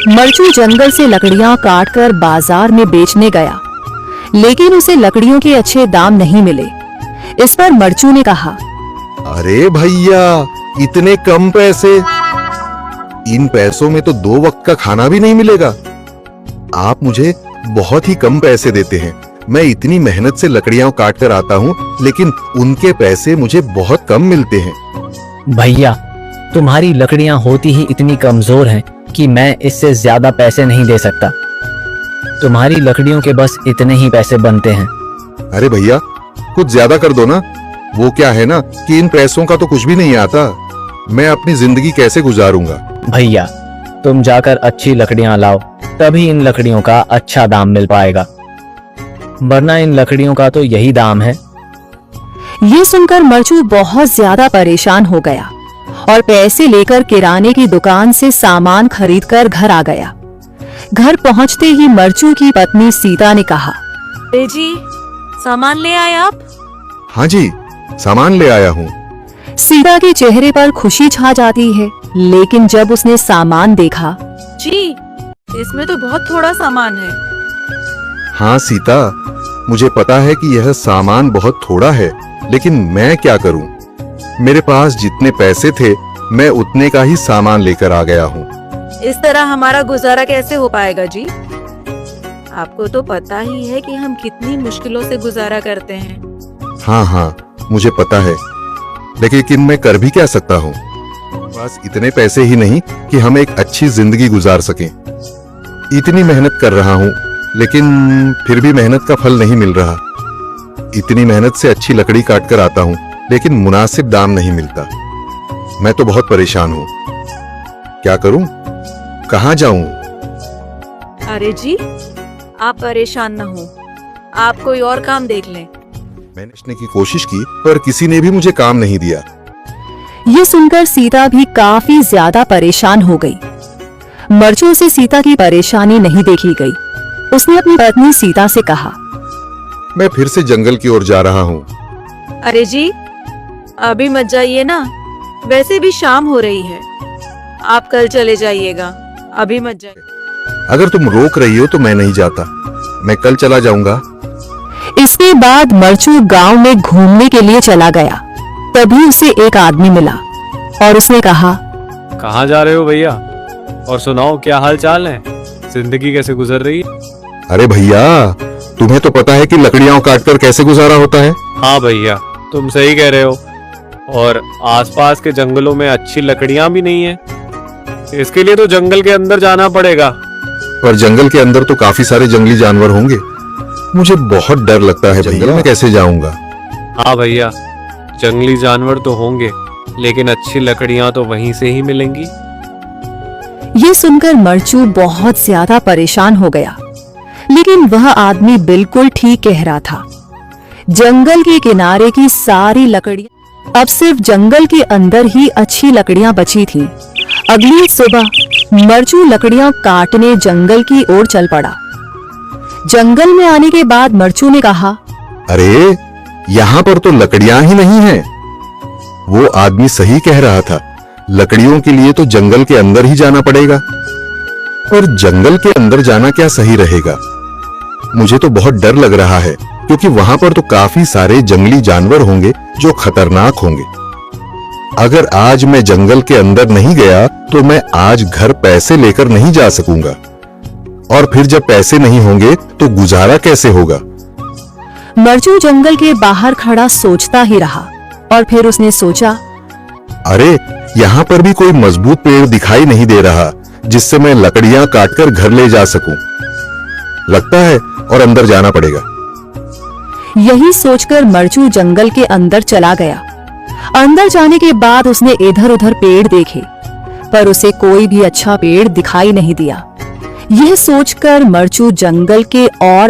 मरचू जंगल से लकड़ियां काटकर बाजार में बेचने गया, लेकिन उसे लकड़ियों के अच्छे दाम नहीं मिले। इस पर मरचू ने कहा, अरे भैया, इतने कम पैसे, इन पैसों में तो 2 वक्त का खाना भी नहीं मिलेगा। आप मुझे बहुत ही कम पैसे देते हैं। मैं इतनी मेहनत से लकड़ियां काट कर आता हूँ, लेकिन उनके पैसे मुझे बहुत कम मिलते हैं। भैया, तुम्हारी लकड़ियां होती ही इतनी कमजोर हैं कि मैं इससे ज्यादा पैसे नहीं दे सकता। तुम्हारी लकड़ियों के बस इतने ही पैसे बनते हैं। अरे भैया, कुछ ज्यादा कर दो ना। वो क्या है ना कि इन पैसों का तो कुछ भी नहीं आता। मैं अपनी जिंदगी कैसे गुजारूंगा? भैया, तुम जाकर अच्छी लकड़ियां लाओ, तभी इन लकड़ियों का अच्छा दाम मिल पाएगा, वरना इन लकड़ियों का तो यही दाम है। ये सुनकर मरचू बहुत ज्यादा परेशान हो गया और पैसे लेकर किराने की दुकान से सामान खरीदकर घर आ गया। घर पहुंचते ही मरचू की पत्नी सीता ने कहा, अरे जी, सामान ले आए आप? हाँ जी, सामान ले आया हूँ। सीता के चेहरे पर खुशी छा जाती है, लेकिन जब उसने सामान देखा, जी, इसमें तो बहुत थोड़ा सामान है। हाँ सीता, मुझे पता है कि यह सामान बहुत थोड़ा है, लेकिन मैं क्या करूं? मेरे पास जितने पैसे थे, मैं उतने का ही सामान लेकर आ गया हूँ। इस तरह हमारा गुजारा कैसे हो पाएगा जी? आपको तो पता ही है कि हम कितनी मुश्किलों से गुजारा करते हैं। हाँ, मुझे पता है, लेकिन मैं कर भी क्या सकता हूँ? बस इतने पैसे ही नहीं कि हम एक अच्छी जिंदगी गुजार सकें। इतनी मेहनत कर रहा हूँ, लेकिन फिर भी मेहनत का फल नहीं मिल रहा। इतनी मेहनत से अच्छी लकड़ी काट कर आता हूँ, लेकिन मुनासिब दाम नहीं मिलता। मैं तो बहुत परेशान हूँ। क्या करूँ? कहाँ जाऊँ? अरे जी, आप परेशान न हो, आप कोई और काम देख लें। मैंने पूछने की कोशिश की, पर किसी ने भी मुझे काम नहीं दिया। ये सुनकर सीता भी काफी ज्यादा परेशान हो गई। मरचू से सीता की परेशानी नहीं देखी गई। उसने अपनी पत्नी सीता से कहा, मैं फिर से जंगल की ओर जा रहा हूँ। अरे जी, अभी मत जाइए ना, वैसे भी शाम हो रही है। आप कल चले जाइएगा, अभी मत जाइए। अगर तुम रोक रही हो तो मैं नहीं जाता, मैं कल चला जाऊंगा। इसके बाद मरचू गांव में घूमने के लिए चला गया। तभी उसे एक आदमी मिला और उसने कहा, कहाँ जा रहे हो भैया? और सुनाओ, क्या हाल चाल है? जिंदगी कैसे गुजर रही है? अरे भैया, तुम्हें तो पता है कि लकड़ियां काटकर कैसे गुजारा होता है। हाँ भैया, तुम सही कह रहे हो। और आसपास के जंगलों में अच्छी लकड़ियां भी नहीं है। इसके लिए तो जंगल के अंदर जाना पड़ेगा। पर जंगल के अंदर तो काफी सारे जंगली जानवर होंगे। मुझे बहुत डर लगता है भैया, मैं कैसे जाऊंगा? हाँ भैया, जंगली जानवर तो होंगे, लेकिन अच्छी लकड़ियां तो वहीं से ही मिलेंगी। ये सुनकर मरचू बहुत ज्यादा परेशान हो गया, लेकिन वह आदमी बिल्कुल ठीक कह रहा था। जंगल के किनारे की सारी लकड़ियां अब सिर्फ जंगल के अंदर ही अच्छी लकड़ियां बची थीं। अगली सुबह मरचू लकड़ियां काटने जंगल की ओर चल पड़ा। जंगल में आने के बाद मरचू ने कहा, अरे, यहाँ पर तो लकड़ियां ही नहीं हैं। वो आदमी सही कह रहा था, लकड़ियों के लिए तो जंगल के अंदर ही जाना पड़ेगा। और जंगल के अंदर जाना क्या सही रहेगा? मुझे तो बहुत डर लग रहा है, क्योंकि वहां पर तो काफी सारे जंगली जानवर होंगे जो खतरनाक होंगे। अगर आज मैं जंगल के अंदर नहीं गया तो मैं आज घर पैसे लेकर नहीं जा सकूंगा, और फिर जब पैसे नहीं होंगे तो गुजारा कैसे होगा? मरचू जंगल के बाहर खड़ा सोचता ही रहा और फिर उसने सोचा, अरे, यहाँ पर भी कोई मजबूत पेड़ दिखाई नहीं दे रहा जिससे मैं लकड़ियां काटकर घर ले जा सकूं। लगता है और अंदर जाना पड़ेगा। यही सोचकर मरचू जंगल के अंदर चला गया। अंदर जाने के बाद उसने इधर उधर पेड़ देखे, पर उसे कोई भी अच्छा पेड़ दिखाई नहीं दिया। यह सोचकर मरचू जंगल के और